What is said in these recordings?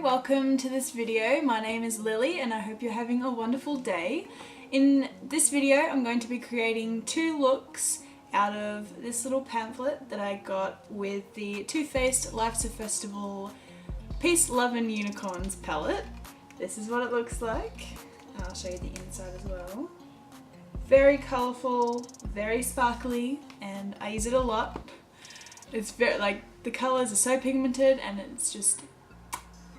welcome to this video. My name is Lily and I hope you're having a wonderful day. In this video I'm going to be creating two looks out of this little pamphlet that I got with the Too Faced Life's a Festival Peace, Love and Unicorns palette. This is what it looks like. I'll show you the inside as well. Very colourful, very sparkly, and I use it a lot. It's very, like, the colours are so pigmented and it's just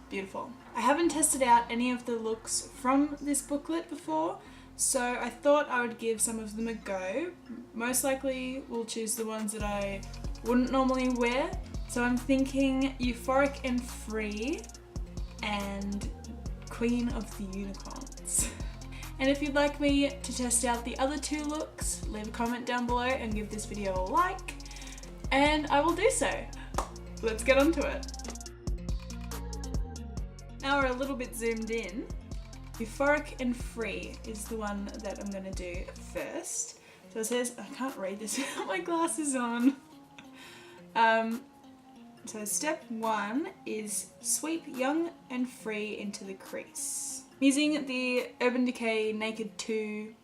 beautiful. I haven't tested out any of the looks from this booklet before, so I thought I would give some of them a go. Most likely we'll choose the ones that I wouldn't normally wear. So I'm thinking Euphoric and Free and Queen of the Unicorns. And if you'd like me to test out the other two looks, leave a comment down below and give this video a like, and I will do so. Let's get on to it. Now we're a little bit zoomed in. Euphoric and Free is the one that I'm going to do first. So it says, I can't read this without my glasses on. So step one is sweep young and free into the crease. I'm using the Urban Decay Naked 2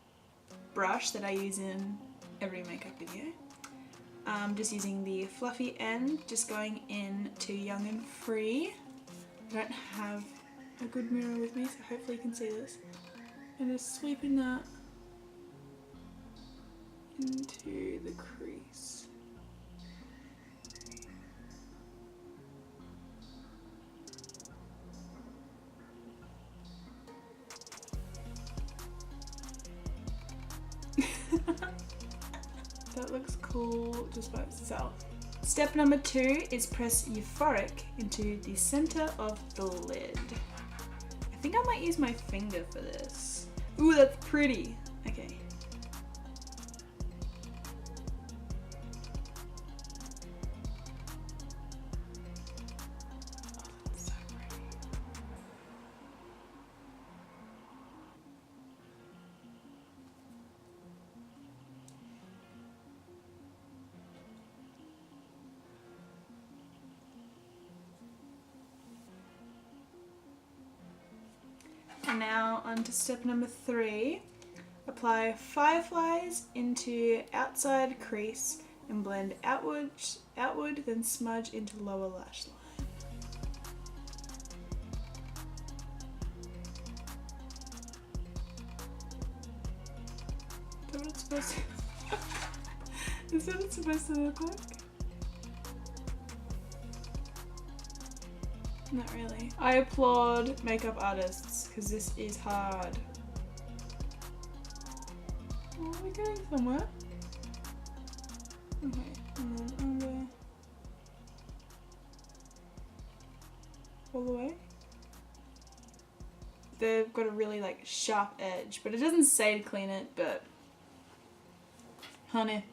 brush that I use in every makeup video. Just using the fluffy end, just going in to young and free. I don't have a good mirror with me, so hopefully you can see this. And just sweeping that into the crease. That looks cool just by itself. Step number two is press Euphoric into the center of the lid. I think I might use my finger for this. Ooh, that's pretty. Okay. Oh, that's so pretty. And now on to step number three. Apply fireflies into outside crease and blend outward, then smudge into lower lash line. Is that what it's supposed to Is that what it's supposed to look like? Not really. I applaud makeup artists because this is hard. Oh, we're getting somewhere. Okay, and then under. All the way. They've got a really like sharp edge, but it doesn't say to clean it, but honey,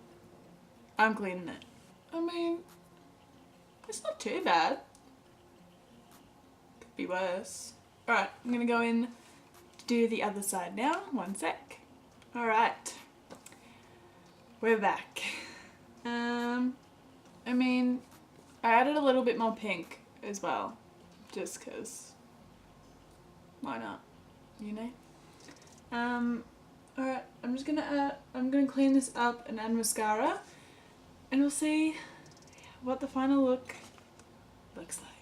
I'm cleaning it. I mean, it's not too bad. Be worse. Alright, I'm gonna go in to do the other side now. One sec. Alright. We're back. I mean, I added a little bit more pink as well. Just cause why not? You know? Alright, I'm gonna clean this up and add mascara and we'll see what the final look looks like.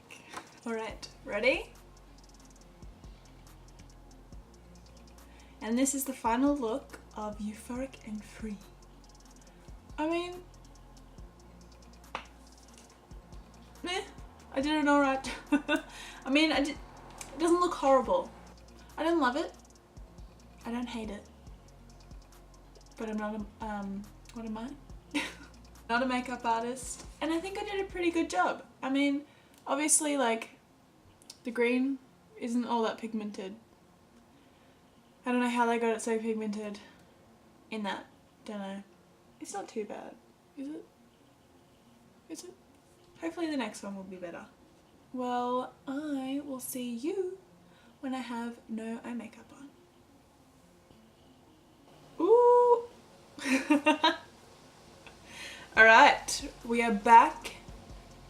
Alright, ready? And this is the final look of Euphoric and Free. I mean, meh, I did an alright. I mean, it doesn't look horrible. I don't love it. I don't hate it. But I'm not what am I? Not a makeup artist. And I think I did a pretty good job. I mean, obviously, like, the green isn't all that pigmented. I don't know how they got it so pigmented in that. Don't know. It's not too bad, is it? Is it? Hopefully the next one will be better. Well, I will see you when I have no eye makeup on. Ooh! Alright, we are back.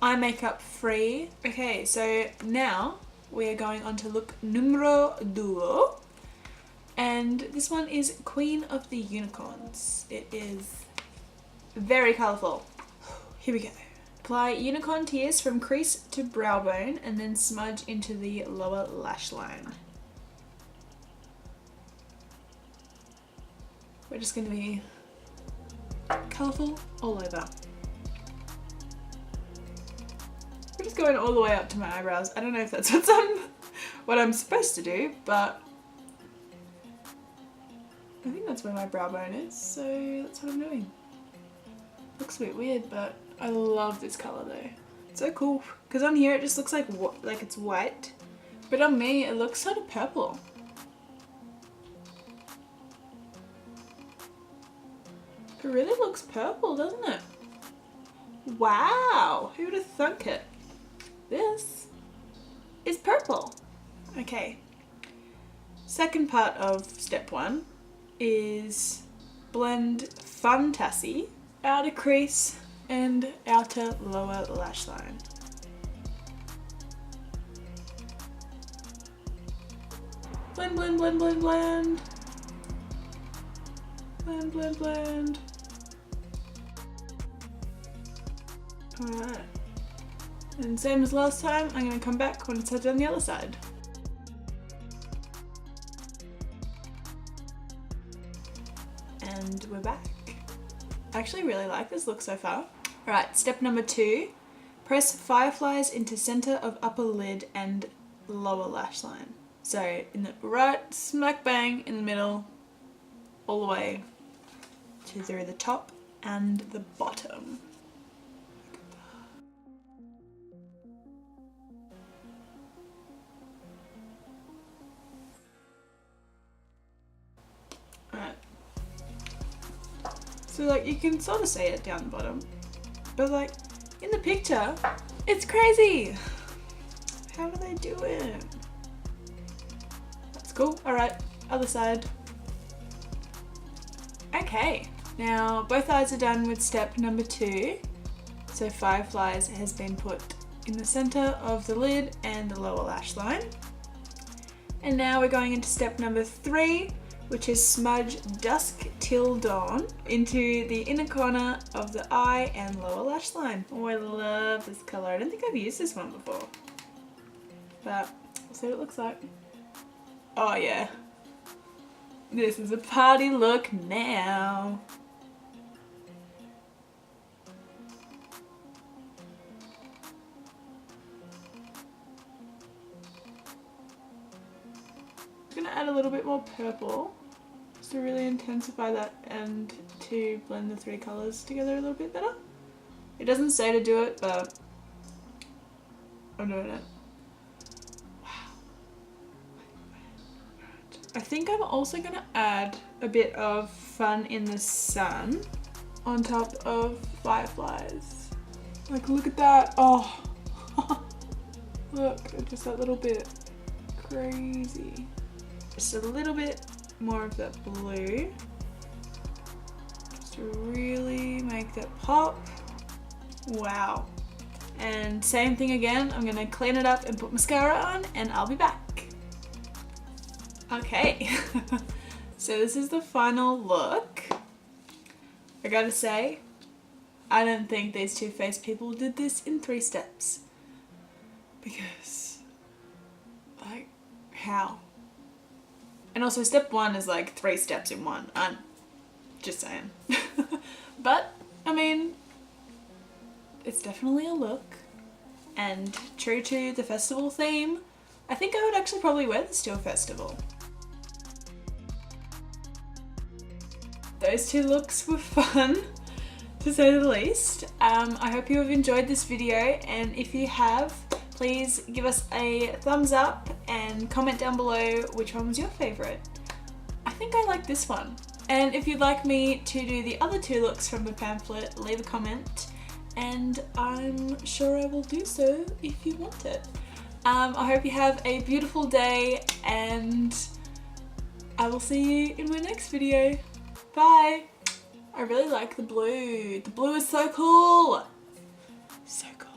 Eye makeup free. Okay, so now we are going on to look numero duo. And this one is Queen of the Unicorns. It is very colourful. Here we go. Apply unicorn tears from crease to brow bone and then smudge into the lower lash line. We're just going to be colourful all over. We're just going all the way up to my eyebrows. I don't know if that's what I'm supposed to do, but I think that's where my brow bone is, so that's what I'm doing. Looks a bit weird, but I love this colour though. It's so cool, because on here it just looks like it's white, but on me it looks sort of purple. It really looks purple, doesn't it? Wow, who would have thunk it? This is purple. Okay, second part of step 1 is blend Fantasy, outer crease and outer lower lash line. Blend, blend, blend, blend, blend. Blend, blend, blend. Alright. And same as last time, I'm going to come back when it's done the other side. And we're back. I actually really like this look so far. Alright, step number 2. Press fireflies into center of upper lid and lower lash line. So in the right smack bang in the middle, all the way to through the top and the bottom. Alright. So like you can sort of see it down the bottom, but like in the picture, it's crazy. How do they do it? That's cool. Alright, other side. Okay, now both eyes are done with step number 2. So fireflies has been put in the center of the lid and the lower lash line. And now we're going into step number 3, which is smudge Dusk Till Dawn into the inner corner of the eye and lower lash line. Oh, I love this color. I don't think I've used this one before, but we'll see what it looks like. Oh yeah, this is a party look now. I'm gonna add a little bit more purple just to really intensify that and to blend the 3 colors together a little bit better. It doesn't say to do it, but I'm doing it. Wow. I think I'm also gonna add a bit of Fun in the Sun on top of fireflies. Like, look at that. Oh, look, just that little bit. Crazy. Just a little bit more of that blue, just to really make that pop. Wow. And same thing again, I'm gonna clean it up and put mascara on and I'll be back. Okay, so this is the final look. I gotta say, I don't think these Too Faced people did this in 3 steps. Because, like, how? And also step 1 is like 3 steps in one. I'm just saying. But, I mean, it's definitely a look. And true to the festival theme, I think I would actually probably wear this to a festival. Those 2 looks were fun, to say the least. I hope you have enjoyed this video, and if you have, please give us a thumbs up and comment down below which one was your favourite. I think I like this one. And if you'd like me to do the other 2 looks from the pamphlet, leave a comment and I'm sure I will do so if you want it. I hope you have a beautiful day and I will see you in my next video. Bye! I really like the blue. The blue is so cool! So cool.